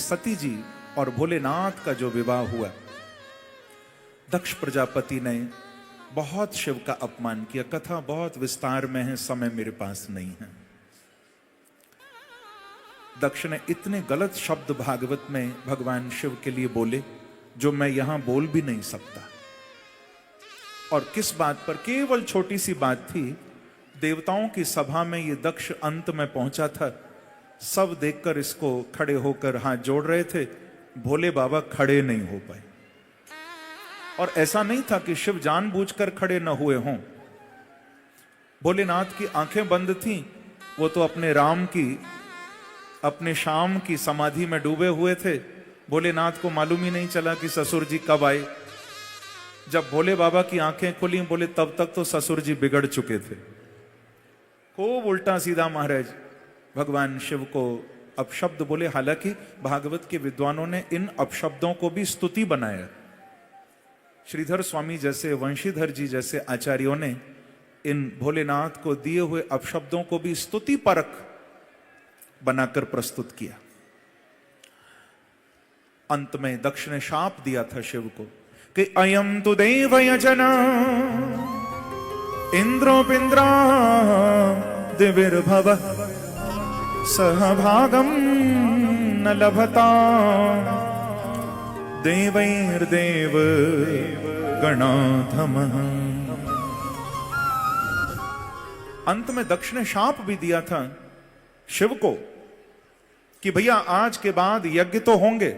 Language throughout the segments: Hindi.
सती जी और भोलेनाथ का जो विवाह हुआ, दक्ष प्रजापति ने बहुत शिव का अपमान किया। कथा बहुत विस्तार में है, समय मेरे पास नहीं है। दक्ष ने इतने गलत शब्द भागवत में भगवान शिव के लिए बोले जो मैं यहां बोल भी नहीं सकता। और किस बात पर? केवल छोटी सी बात थी, देवताओं की सभा में ये दक्ष अंत में पहुंचा था। सब देखकर इसको खड़े होकर हाथ जोड़ रहे थे, भोले बाबा खड़े नहीं हो पाए। और ऐसा नहीं था कि शिव जानबूझकर खड़े न हुए हों। भोलेनाथ की आंखें बंद थीं, वो तो अपने राम की, अपने श्याम की समाधि में डूबे हुए थे। भोलेनाथ को मालूम ही नहीं चला कि ससुर जी कब आए। जब भोले बाबा की आंखें खुली, बोले तब तक तो ससुर जी बिगड़ चुके थे। खूब उल्टा सीधा महाराज भगवान शिव को अपशब्द बोले। हालांकि भागवत के विद्वानों ने इन अपशब्दों को भी स्तुति बनाया। श्रीधर स्वामी जैसे, वंशीधर जी जैसे आचार्यों ने इन भोलेनाथ को दिए हुए अपशब्दों को भी स्तुति परक बनाकर प्रस्तुत किया। अंत में दक्ष ने शाप दिया था शिव को कि अयम तु देव यजना इंद्रो पिंद्रा दिविर्भव सहभागम न लभता देवैर्देव गणाधम। अंत में दक्ष ने शाप भी दिया था शिव को कि भैया आज के बाद यज्ञ तो होंगे,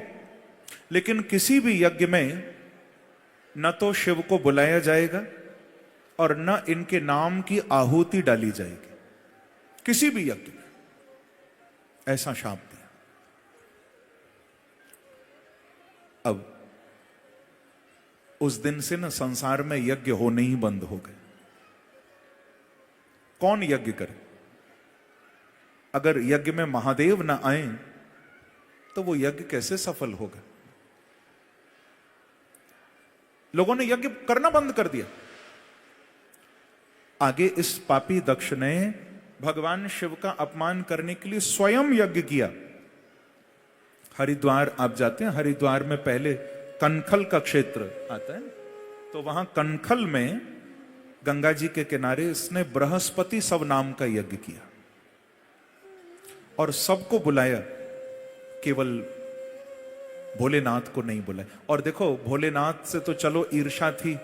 लेकिन किसी भी यज्ञ में न तो शिव को बुलाया जाएगा और न इनके नाम की आहुति डाली जाएगी, किसी भी यज्ञ में। ऐसा शाप दिया। अब उस दिन से ना संसार में यज्ञ होने ही बंद हो गए। कौन यज्ञ करे? अगर यज्ञ में महादेव ना आए तो वो यज्ञ कैसे सफल होगा? लोगों ने यज्ञ करना बंद कर दिया। आगे इस पापी दक्ष ने भगवान शिव का अपमान करने के लिए स्वयं यज्ञ किया। हरिद्वार आप जाते हैं, हरिद्वार में पहले कनखल का क्षेत्र आता है, तो वहां कनखल में गंगा जी के किनारे इसने बृहस्पति सब नाम का यज्ञ किया और सबको बुलाया, केवल भोलेनाथ को नहीं बुलाया। और देखो, भोलेनाथ से तो चलो ईर्ष्या थी,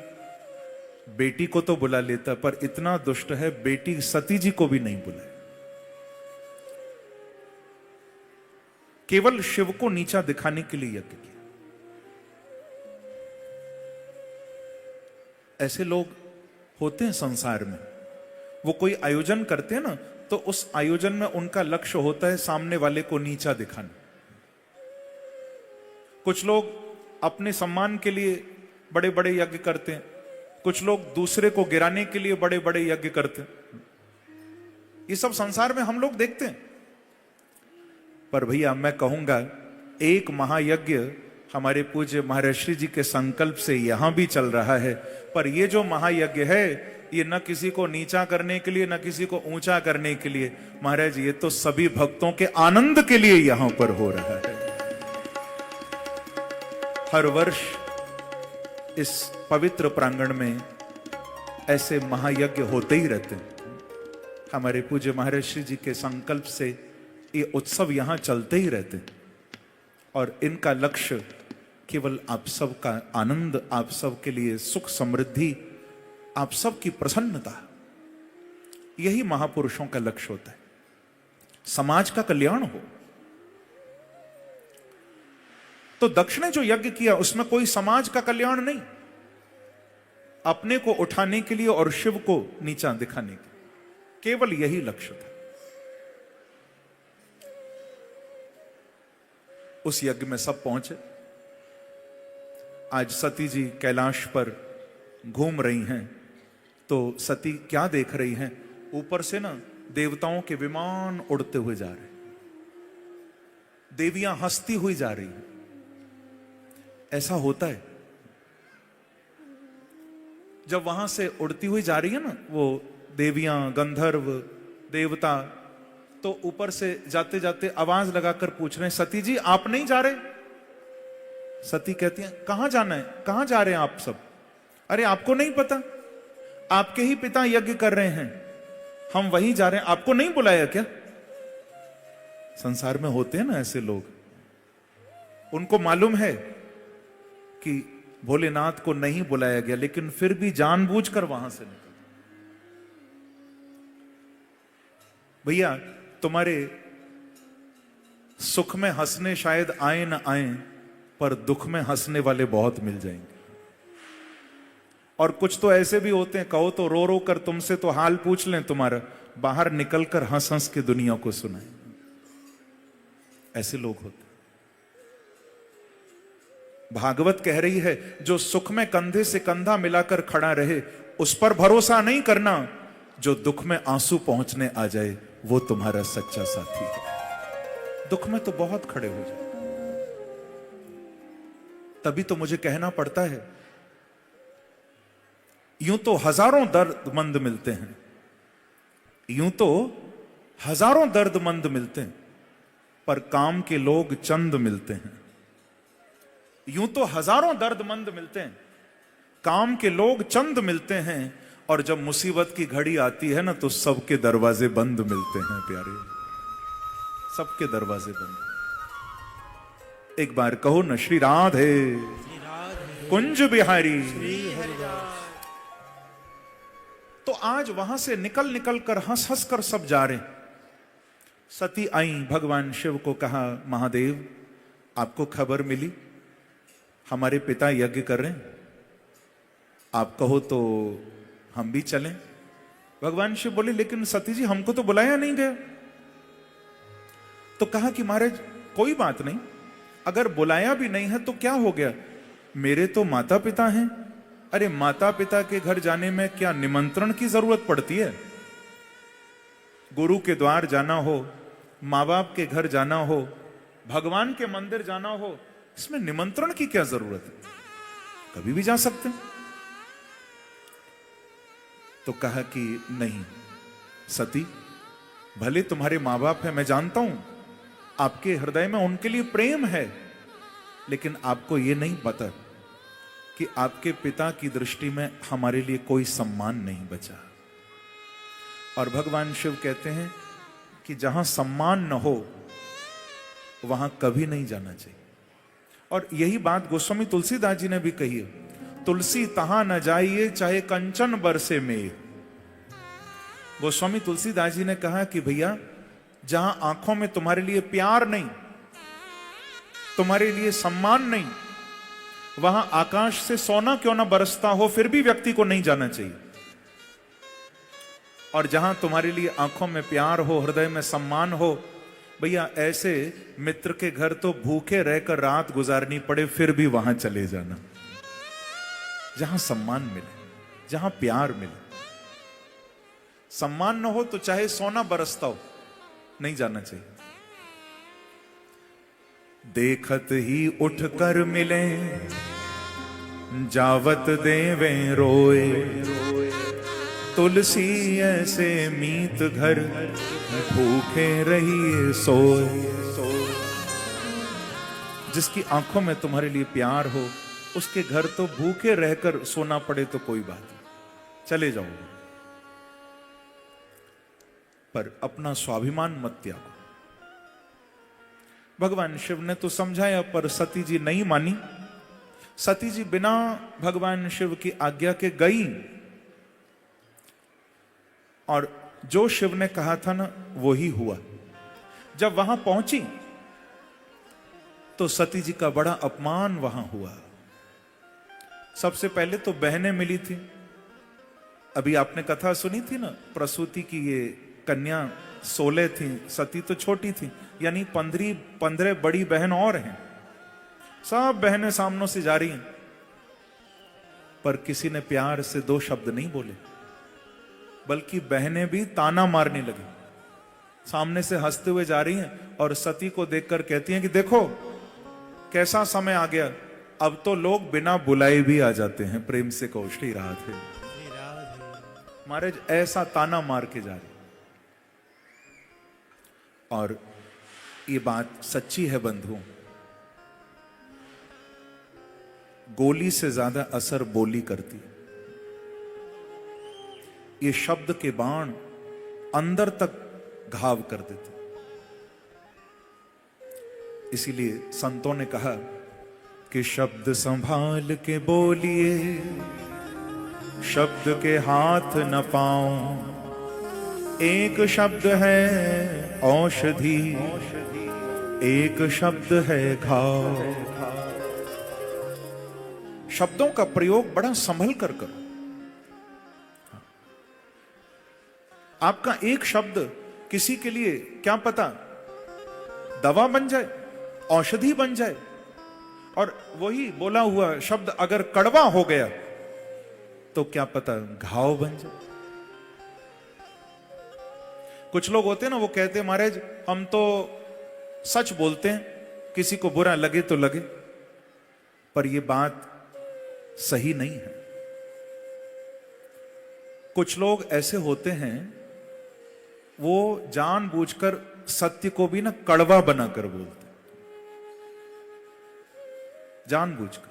बेटी को तो बुला लेता, पर इतना दुष्ट है बेटी सती जी को भी नहीं बुलाया। केवल शिव को नीचा दिखाने के लिए यज्ञ किया। ऐसे लोग होते हैं संसार में। वो कोई आयोजन करते हैं ना, तो उस आयोजन में उनका लक्ष्य होता है सामने वाले को नीचा दिखाना। कुछ लोग अपने सम्मान के लिए बड़े बड़े यज्ञ करते हैं, कुछ लोग दूसरे को गिराने के लिए बड़े बड़े यज्ञ करते हैं। ये सब संसार में हम लोग देखते हैं। पर भैया मैं कहूंगा, एक महायज्ञ हमारे पूज्य महर्षि जी के संकल्प से यहां भी चल रहा है। पर ये जो महायज्ञ है, ये न किसी को नीचा करने के लिए, न किसी को ऊंचा करने के लिए, महाराज ये तो सभी भक्तों के आनंद के लिए यहां पर हो रहा है। हर वर्ष इस पवित्र प्रांगण में ऐसे महायज्ञ होते ही रहते हैं। हमारे पूज्य महर्षि जी के संकल्प से ये उत्सव यहां चलते ही रहते हैं और इनका लक्ष्य केवल आप सब का आनंद, आप सब के लिए सुख समृद्धि, आप सब की प्रसन्नता, यही महापुरुषों का लक्ष्य होता है। समाज का कल्याण हो। तो दक्ष ने जो यज्ञ किया उसमें कोई समाज का कल्याण नहीं, अपने को उठाने के लिए और शिव को नीचा दिखाने के लिए, केवल यही लक्ष्य था। उस यज्ञ में सब पहुंचे। आज सती जी कैलाश पर घूम रही हैं, तो सती क्या देख रही हैं? ऊपर से ना देवताओं के विमान उड़ते हुए जा रहे हैं, देवियां हंसती हुई जा रही हैं। ऐसा होता है जब वहां से उड़ती हुई जा रही है ना वो देवियां, गंधर्व, देवता, तो ऊपर से जाते जाते आवाज लगाकर पूछ रहे हैं, सती जी आप नहीं जा रहे? सती कहती हैं, कहां जाना है, कहां जा रहे हैं आप सब? अरे आपको नहीं पता, आपके ही पिता यज्ञ कर रहे हैं, हम वहीं जा रहे हैं, आपको नहीं बुलाया क्या? संसार में होते हैं ना ऐसे लोग, उनको मालूम है कि भोलेनाथ को नहीं बुलाया गया, लेकिन फिर भी जानबूझकर वहां से निकल। भैया तुम्हारे सुख में हंसने शायद आए ना आए, पर दुख में हंसने वाले बहुत मिल जाएंगे। और कुछ तो ऐसे भी होते हैं, कहो तो रो रो कर तुमसे तो हाल पूछ लें तुम्हारा, बाहर निकलकर हंस हंस के दुनिया को सुनाएं। ऐसे लोग होते। भागवत कह रही है, जो सुख में कंधे से कंधा मिलाकर खड़ा रहे उस पर भरोसा नहीं करना, जो दुख में आंसू पहुंचने आ जाए वो तुम्हारा सच्चा साथी है। दुख में तो बहुत खड़े हो जाए, तभी तो मुझे कहना पड़ता है। यूं तो हजारों दर्दमंद मिलते हैं, यूं तो हजारों दर्दमंद मिलते हैं, पर काम के लोग चंद मिलते हैं। यूं तो हजारों दर्दमंद मिलते हैं, काम के लोग चंद मिलते हैं, और जब मुसीबत की घड़ी आती है ना, तो सबके दरवाजे बंद मिलते हैं प्यारे, सबके दरवाजे बंद। एक बार कहो न, श्री राधे कुंज बिहारी। तो आज वहां से निकल निकल कर हंस हंस कर सब जा रहे। सती आई, भगवान शिव को कहा, महादेव आपको खबर मिली हमारे पिता यज्ञ कर रहे हैं, आप कहो तो हम भी चलें। भगवान शिव बोले, लेकिन सती जी हमको तो बुलाया नहीं गया। तो कहा कि महाराज कोई बात नहीं, अगर बुलाया भी नहीं है तो क्या हो गया, मेरे तो माता पिता हैं। अरे माता पिता के घर जाने में क्या निमंत्रण की जरूरत पड़ती है? गुरु के द्वार जाना हो, माँ बाप के घर जाना हो, भगवान के मंदिर जाना हो, इसमें निमंत्रण की क्या जरूरत है, कभी भी जा सकते हैं। तो कहा कि नहीं सती, भले तुम्हारे माँ बाप है, मैं जानता हूं आपके हृदय में उनके लिए प्रेम है, लेकिन आपको यह नहीं पता कि आपके पिता की दृष्टि में हमारे लिए कोई सम्मान नहीं बचा। और भगवान शिव कहते हैं कि जहां सम्मान न हो वहां कभी नहीं जाना चाहिए। और यही बात गोस्वामी तुलसीदास जी ने भी कही है, तुलसी तहां न जाइए चाहे कंचन बरसे में। गोस्वामी तुलसीदास जी ने कहा कि भैया जहां आंखों में तुम्हारे लिए प्यार नहीं, तुम्हारे लिए सम्मान नहीं, वहां आकाश से सोना क्यों ना बरसता हो फिर भी व्यक्ति को नहीं जाना चाहिए। और जहां तुम्हारे लिए आंखों में प्यार हो, हृदय में सम्मान हो, भैया ऐसे मित्र के घर तो भूखे रहकर रात गुजारनी पड़े फिर भी वहां चले जाना। जहां सम्मान मिले, जहां प्यार मिले। सम्मान न हो तो चाहे सोना बरसता हो, नहीं जाना चाहिए। देखत ही उठ कर मिले जावत देवे रोए, तुलसी ऐसे मीत घर भूखे रहिए सोए। जिसकी आंखों में तुम्हारे लिए प्यार हो उसके घर तो भूखे रहकर सोना पड़े तो कोई बात नहीं, चले जाओगे, पर अपना स्वाभिमान मत त्यागो। भगवान शिव ने तो समझाया पर सती जी नहीं मानी। सती जी बिना भगवान शिव की आज्ञा के गई, और जो शिव ने कहा था ना वो ही हुआ। जब वहां पहुंची तो सती जी का बड़ा अपमान वहां हुआ। सबसे पहले तो बहनें मिली थी, अभी आपने कथा सुनी थी ना प्रसूति की, ये कन्या 16 थी, सती तो छोटी थी, यानी 15 बड़ी बहन और हैं। सब बहनें सामने से जा रही हैं, पर किसी ने प्यार से 2 शब्द नहीं बोले, बल्कि बहनें भी ताना मारने लगी। सामने से हंसते हुए जा रही हैं और सती को देखकर कहती हैं कि देखो कैसा समय आ गया, अब तो लोग बिना बुलाए भी आ जाते हैं। प्रेम से कहो श्री राधे। महाराज ऐसा ताना मार के जा रही। और ये बात सच्ची है बंधुओं, गोली से ज्यादा असर बोली करती है। ये शब्द के बाण अंदर तक घाव कर देते। इसीलिए संतों ने कहा कि शब्द संभाल के बोलिए, शब्द के हाथ न पाऊं, एक शब्द है औषधि, एक शब्द है घाव। शब्दों का प्रयोग बड़ा संभल कर करो। आपका एक शब्द किसी के लिए क्या पता दवा बन जाए, औषधि बन जाए, और वही बोला हुआ शब्द अगर कड़वा हो गया तो क्या पता घाव बन जाए। कुछ लोग होते हैं ना, वो कहते हैं महाराज हम तो सच बोलते हैं, किसी को बुरा लगे तो लगे, पर यह बात सही नहीं है। कुछ लोग ऐसे होते हैं, वो जानबूझकर सत्य को भी ना कड़वा बनाकर बोलते, जानबूझकर,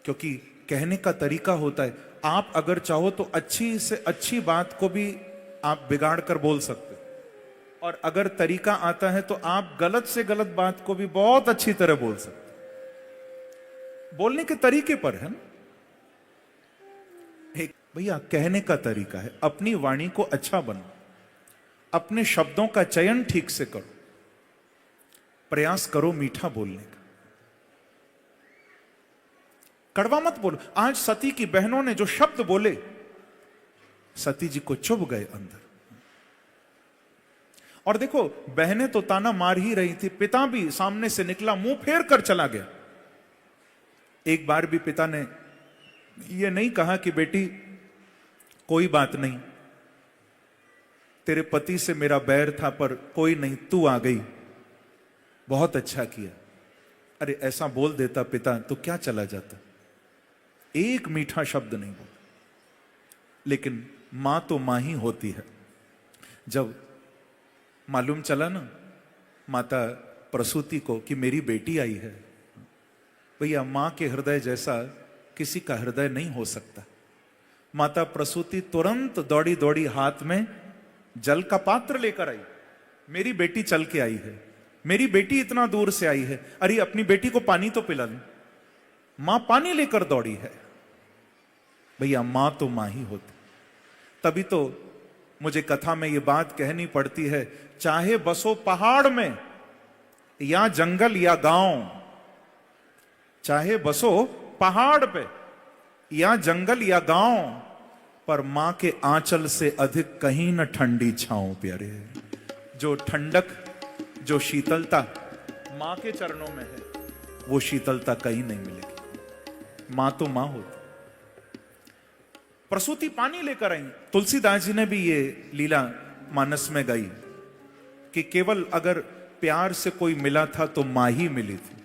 क्योंकि कहने का तरीका होता है। आप अगर चाहो तो अच्छी से अच्छी बात को भी आप बिगाड़ कर बोल सकते, और अगर तरीका आता है तो आप गलत से गलत बात को भी बहुत अच्छी तरह बोल सकते। बोलने के तरीके पर है ना। एक भैया कहने का तरीका है, अपनी वाणी को अच्छा बनाओ, अपने शब्दों का चयन ठीक से करो, प्रयास करो मीठा बोलने का, कड़वा मत बोलो। आज सती की बहनों ने जो शब्द बोले, सती जी को चुभ गए अंदर। और देखो, बहनें तो ताना मार ही रही थी, पिता भी सामने से निकला, मुंह फेर कर चला गया। एक बार भी पिता ने यह नहीं कहा कि बेटी कोई बात नहीं, तेरे पति से मेरा बैर था पर कोई नहीं, तू आ गई, बहुत अच्छा किया। अरे ऐसा बोल देता पिता तो क्या चला जाता। एक मीठा शब्द नहीं बोला। लेकिन मां तो मां ही होती है। जब मालूम चला ना माता प्रसूति को कि मेरी बेटी आई है, भैया मां के हृदय जैसा किसी का हृदय नहीं हो सकता। माता प्रसूति तुरंत दौड़ी दौड़ी हाथ में जल का पात्र लेकर आई, मेरी बेटी चल के आई है, मेरी बेटी इतना दूर से आई है, अरे अपनी बेटी को पानी तो पिला लूं। मां पानी लेकर दौड़ी है। भैया मां तो मां ही होती। तभी तो मुझे कथा में यह बात कहनी पड़ती है, चाहे बसो पहाड़ में या जंगल या गांव, चाहे बसो पहाड़ पे या जंगल या गांव, पर मां के आंचल से अधिक कहीं न ठंडी छांव प्यारे। जो ठंडक, जो शीतलता मां के चरणों में है, वो शीतलता कहीं नहीं मिलेगी। मां तो मां होती। प्रसूति पानी लेकर आई। तुलसीदास जी ने भी ये लीला मानस में गाई कि केवल अगर प्यार से कोई मिला था तो मां ही मिली थी।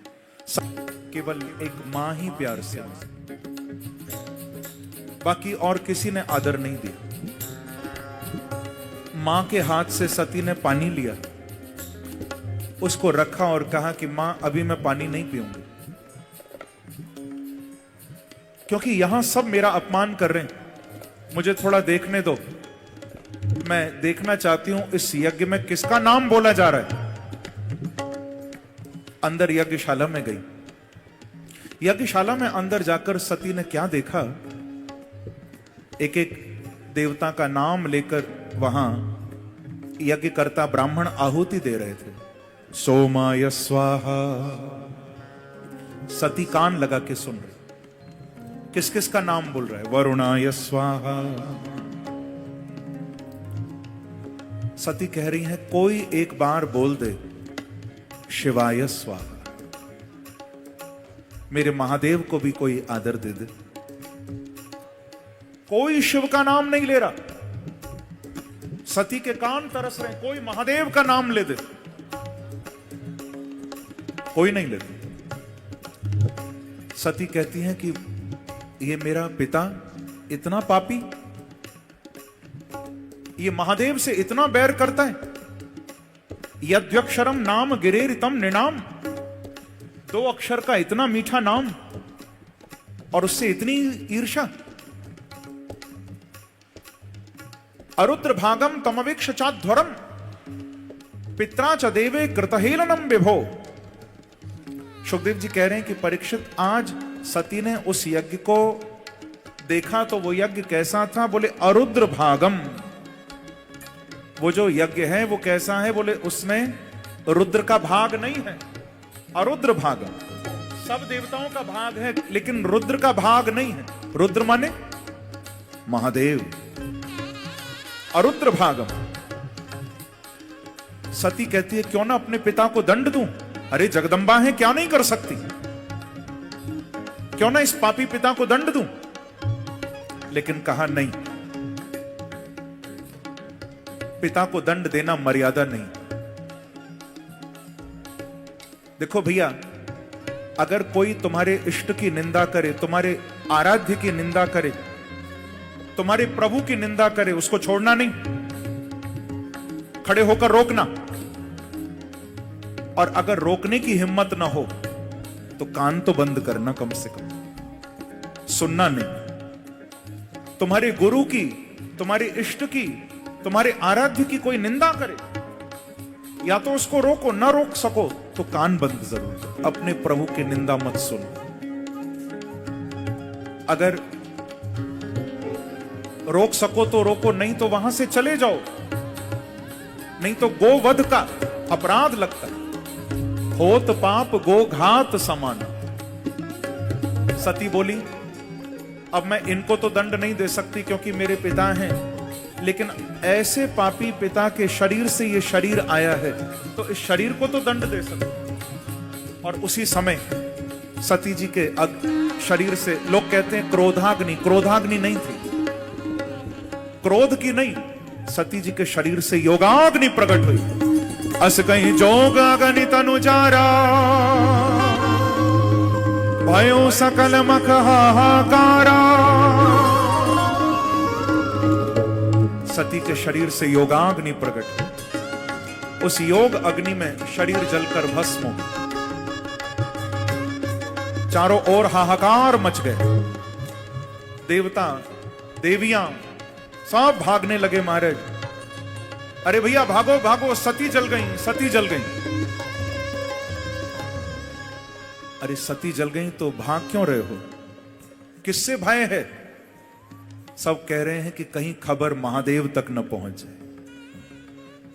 केवल एक मां ही प्यार से मिली, बाकी और किसी ने आदर नहीं दिया। मां के हाथ से सती ने पानी लिया, उसको रखा और कहा कि मां अभी मैं पानी नहीं पीऊंगी, क्योंकि यहां सब मेरा अपमान कर रहे हैं, मुझे थोड़ा देखने दो, मैं देखना चाहती हूं इस यज्ञ में किसका नाम बोला जा रहा है। अंदर यज्ञशाला में गई। यज्ञशाला में अंदर जाकर सती ने क्या देखा, एक एक देवता का नाम लेकर वहां यज्ञकर्ता ब्राह्मण आहुति दे रहे थे। सोमाय स्वाहा। सती कान लगा के सुन रही, किस किस का नाम बोल रहा है। वरुणाय स्वाहा। सती कह रही है कोई एक बार बोल दे शिवाय स्वाहा, मेरे महादेव को भी कोई आदर दे दे। कोई शिव का नाम नहीं ले रहा। सती के कान तरस रहे, कोई महादेव का नाम ले दे, कोई नहीं लेते। सती कहती है कि ये मेरा पिता इतना पापी, ये महादेव से इतना बैर करता है। यद्यक्षरम नाम गिरेरितम निनाम, 2 अक्षर का इतना मीठा नाम और उससे इतनी ईर्षा। अरुद्र भागम तमवीक्ष चाध्वरम पित्रा च देवे कृतहेलनम विभो। सुखदेव जी कह रहे हैं कि परीक्षित, आज सती ने उस यज्ञ को देखा तो वो यज्ञ कैसा था? बोले अरुद्र भागम। वो जो यज्ञ है वो कैसा है? बोले उसमें रुद्र का भाग नहीं है। अरुद्र भागम, सब देवताओं का भाग है लेकिन रुद्र का भाग नहीं है। रुद्र माने महादेव। अरुद्र भागम। सती कहती है क्यों ना अपने पिता को दंड दूं? अरे जगदंबा है, क्या नहीं कर सकती? क्यों ना इस पापी पिता को दंड दूं? लेकिन कहा नहीं, पिता को दंड देना मर्यादा नहीं। देखो भैया, अगर कोई तुम्हारे इष्ट की निंदा करे, तुम्हारे आराध्य की निंदा करे, तुम्हारे प्रभु की निंदा करे, उसको छोड़ना नहीं, खड़े होकर रोकना। और अगर रोकने की हिम्मत ना हो तो कान तो बंद करना, कम से कम सुनना नहीं। तुम्हारे गुरु की, तुम्हारे इष्ट की, तुम्हारे आराध्य की कोई निंदा करे, या तो उसको रोको, ना रोक सको तो कान बंद जरूर करो। अपने प्रभु की निंदा मत सुनो। अगर रोक सको तो रोको, नहीं तो वहां से चले जाओ। नहीं तो गोवध का अपराध लगता है। होत पाप गोघात समान। सती बोली अब मैं इनको तो दंड नहीं दे सकती क्योंकि मेरे पिता हैं, लेकिन ऐसे पापी पिता के शरीर से ये शरीर आया है तो इस शरीर को तो दंड दे सकती। और उसी समय सती जी के शरीर से, लोग कहते हैं क्रोधाग्नि, क्रोधाग्नि नहीं थी, क्रोध की नहीं, सती जी के शरीर से योगाग्नि प्रकट हुई। अस कहीं जोगाग्नि तनुजारा भयो सकल मख हाहाकारा। सती के शरीर से योगाग्नि प्रकट हुई। उस योग अग्नि में शरीर जलकर भस्म हो। चारों ओर हाहाकार मच गए। देवता देवियां सब भागने लगे महाराज। अरे भैया भागो भागो, सती जल गई, सती जल गई। अरे सती जल गई तो भाग क्यों रहे हो? किससे भय है? सब कह रहे हैं कि कहीं खबर महादेव तक न पहुंच जाए।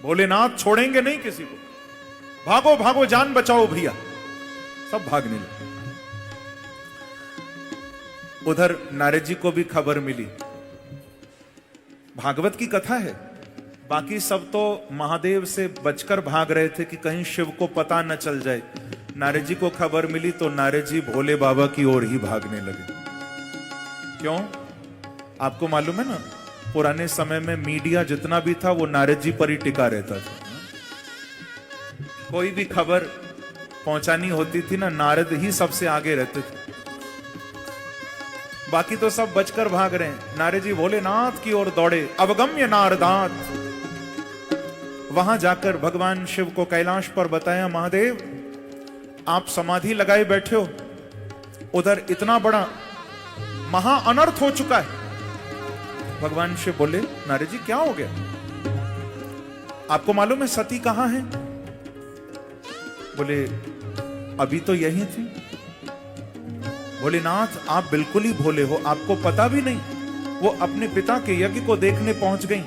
भोलेनाथ छोड़ेंगे नहीं किसी को। भागो भागो, जान बचाओ भैया। सब भागने लगे। उधर नारद जी को भी खबर मिली। भागवत की कथा है। बाकी सब तो महादेव से बचकर भाग रहे थे कि कहीं शिव को पता न चल जाए। नारद जी को खबर मिली तो नारद जी भोले बाबा की ओर ही भागने लगे। क्यों? आपको मालूम है ना, पुराने समय में मीडिया जितना भी था वो नारद जी पर ही टिका रहता था। कोई भी खबर पहुंचानी होती थी ना, नारद ही सबसे आगे रहते थे। बाकी तो सब बचकर भाग रहे हैं। नारद जी भोलेनाथ की ओर दौड़े। अवगम्य नारदात। वहां जाकर भगवान शिव को कैलाश पर बताया, महादेव आप समाधि लगाए बैठे हो, उधर इतना बड़ा महा अनर्थ हो चुका है। भगवान शिव बोले, नारद जी क्या हो गया? आपको मालूम है सती कहां है? बोले अभी तो यही थी। भोलेनाथ आप बिल्कुल ही भोले हो, आपको पता भी नहीं। वो अपने पिता के यज्ञ को देखने पहुंच गई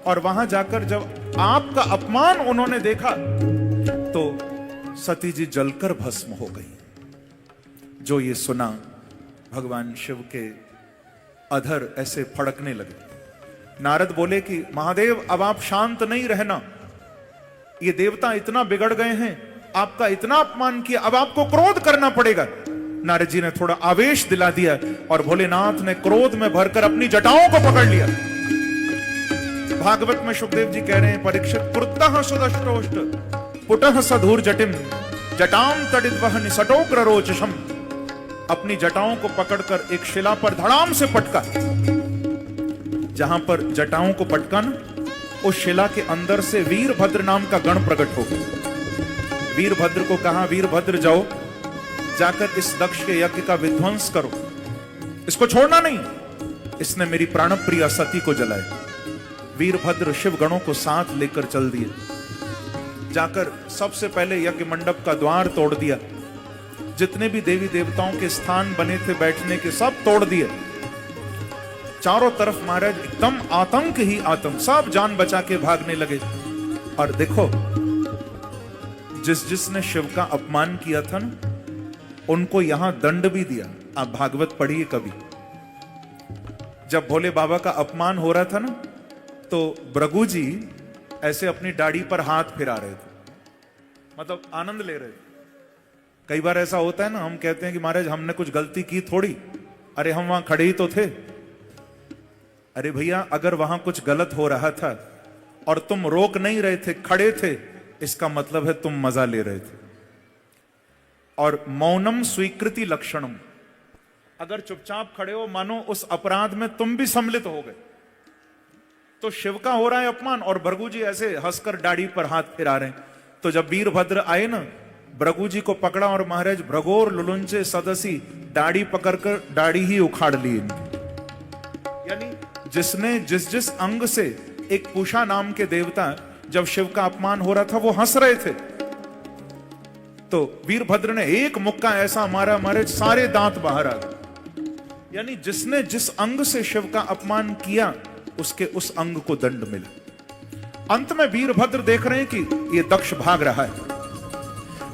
और वहां जाकर जब आपका अपमान उन्होंने देखा तो सती जी जलकर भस्म हो गई। जो ये सुना, भगवान शिव के अधर ऐसे फड़कने लगे। नारद बोले कि महादेव अब आप शांत नहीं रहना। ये देवता इतना बिगड़ गए हैं, आपका इतना अपमान किया, अब आपको क्रोध करना पड़ेगा। नारद जी ने थोड़ा आवेश दिला दिया और भोलेनाथ ने क्रोध में भरकर अपनी जटाओं को पकड़ लिया। भागवत में सुखदेव जी कह रहे हैं, परीक्षित क्रुद्धः सुदष्टोष्ट पुटः सधूर जटिम जटाम तडिद्वह निसटोग्र रोचशम। अपनी जटाओं को पकड़कर एक शिला पर धड़ाम से पटका। जहां पर जटाओं को पटका ना, उस शिला के अंदर से वीरभद्र नाम का गण प्रकट हो गया। वीरभद्र को कहा, वीरभद्र जाओ, जाकर इस दक्ष के यज्ञ का विध्वंस करो, इसको छोड़ना नहीं, इसने मेरी प्राणप्रिया सती को जलाया। वीरभद्र शिव गणों को साथ लेकर चल दिए, जाकर सबसे पहले यज्ञ मंडप का द्वार तोड़ दिया, जितने भी देवी देवताओं के स्थान बने थे बैठने के सब तोड़ दिए। चारों तरफ महाराज एकदम आतंक ही आतंक, सब जान बचा के भागने लगे। और देखो, जिसने शिव का अपमान किया था ना, उनको यहां दंड भी दिया। आप भागवत पढ़िए कभी, जब भोले बाबा का अपमान हो रहा था ना, तो भृगु जी ऐसे अपनी दाढ़ी पर हाथ फिरा रहे थे, मतलब आनंद ले रहे थे। कई बार ऐसा होता है ना, हम कहते हैं कि महाराज हमने कुछ गलती की थोड़ी, अरे हम वहां खड़े ही तो थे। अरे भैया, अगर वहां कुछ गलत हो रहा था और तुम रोक नहीं रहे थे, खड़े थे, इसका मतलब है तुम मजा ले रहे थे। और मौनम स्वीकृति लक्षणम, अगर चुपचाप खड़े हो, मानो उस अपराध में तुम भी सम्मिलित हो गए। तो शिव का हो रहा है अपमान और भृगु जी ऐसे हंसकर दाढ़ी पर हाथ फिरा रहे हैं। तो जब वीरभद्र आए ना, भृगु जी को पकड़ा और महाराज भ्रगोर लुलुंचे सदसी, दाढ़ी पकड़कर दाढ़ी ही उखाड़ ली इनकी। यानी जिसने जिस अंग से, एक पूषा नाम के देवता जब शिव का अपमान हो रहा था वो हंस रहे थे, तो वीरभद्र ने एक मुक्का ऐसा मारा, महाराज सारे दांत बाहर आ गए। यानी जिसने जिस अंग से शिव का अपमान किया, उसके उस अंग को दंड मिला। अंत में वीरभद्र देख रहे हैं कि ये दक्ष भाग रहा है।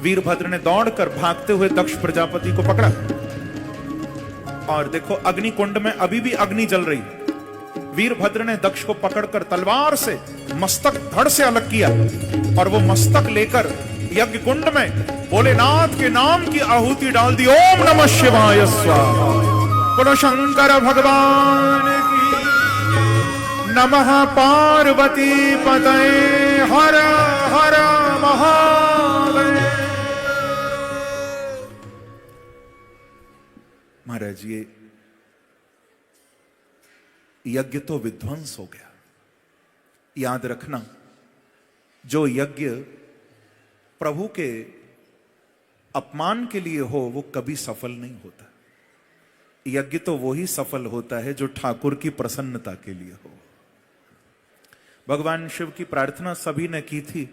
वीरभद्र ने दौड़कर भागते हुए दक्ष प्रजापति को पकड़ा, और देखो अग्नि कुंड में अभी भी अग्नि जल रही। वीरभद्र ने दक्ष को पकड़कर तलवार से मस्तक धड़ से अलग किया, और वो मस्तक लेकर यज्ञ कुंड में भोलेनाथ के नाम की आहुति डाल दी। ओम नमः शिवाय स्वाहा। बोलो शंकर भगवान की, नमः पार्वती पतये, हर हर महादेव। महाराज ये यज्ञ तो विध्वंस हो गया। याद रखना, जो यज्ञ प्रभु के अपमान के लिए हो वो कभी सफल नहीं होता। यज्ञ तो वही सफल होता है जो ठाकुर की प्रसन्नता के लिए हो। भगवान शिव की प्रार्थना सभी ने की थी,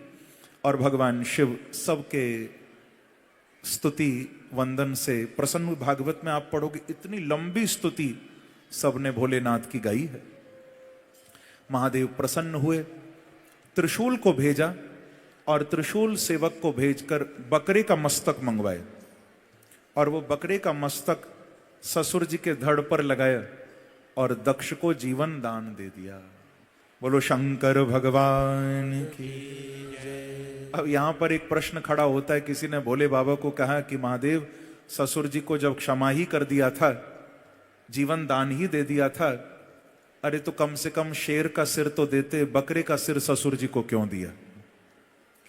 और भगवान शिव सबके स्तुति वंदन से प्रसन्न। भागवत में आप पढ़ोगे, इतनी लंबी स्तुति सबने भोलेनाथ की गाई है। महादेव प्रसन्न हुए, त्रिशूल को भेजा, और त्रिशूल सेवक को भेजकर बकरे का मस्तक मंगवाए, और वो बकरे का मस्तक ससुर जी के धड़ पर लगाया और दक्ष को जीवन दान दे दिया। बोलो शंकर भगवान की जय। अब यहां पर एक प्रश्न खड़ा होता है, किसी ने भोले बाबा को कहा कि महादेव, ससुर जी को जब क्षमा ही कर दिया था, जीवन दान ही दे दिया था, अरे तो कम से कम शेर का सिर तो देते, बकरे का सिर ससुर जी को क्यों दिया?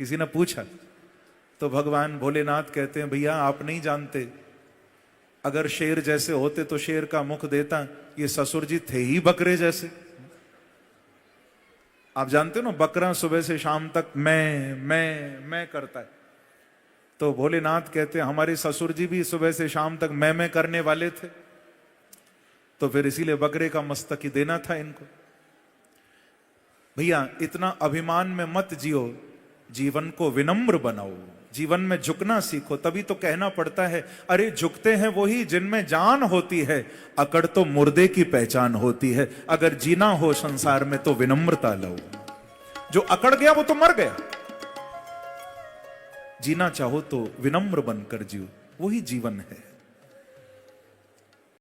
किसी ने पूछा। तो भगवान भोलेनाथ कहते हैं, भैया आप नहीं जानते, अगर शेर जैसे होते तो शेर का मुख देता, ये ससुर जी थे ही बकरे जैसे। आप जानते हो ना, बकरा सुबह से शाम तक मैं करता है। तो भोलेनाथ कहते हैं, हमारे ससुर जी भी सुबह से शाम तक मैं करने वाले थे, तो फिर इसीलिए बकरे का मस्तक ही देना था इनको। भैया इतना अभिमान में मत जियो, जीवन को विनम्र बनाओ, जीवन में झुकना सीखो। तभी तो कहना पड़ता है, अरे झुकते हैं वही जिनमें जान होती है, अकड़ तो मुर्दे की पहचान होती है। अगर जीना हो संसार में तो विनम्रता लो। जो अकड़ गया वो तो मर गया। जीना चाहो तो विनम्र बनकर जियो, वही जीवन है।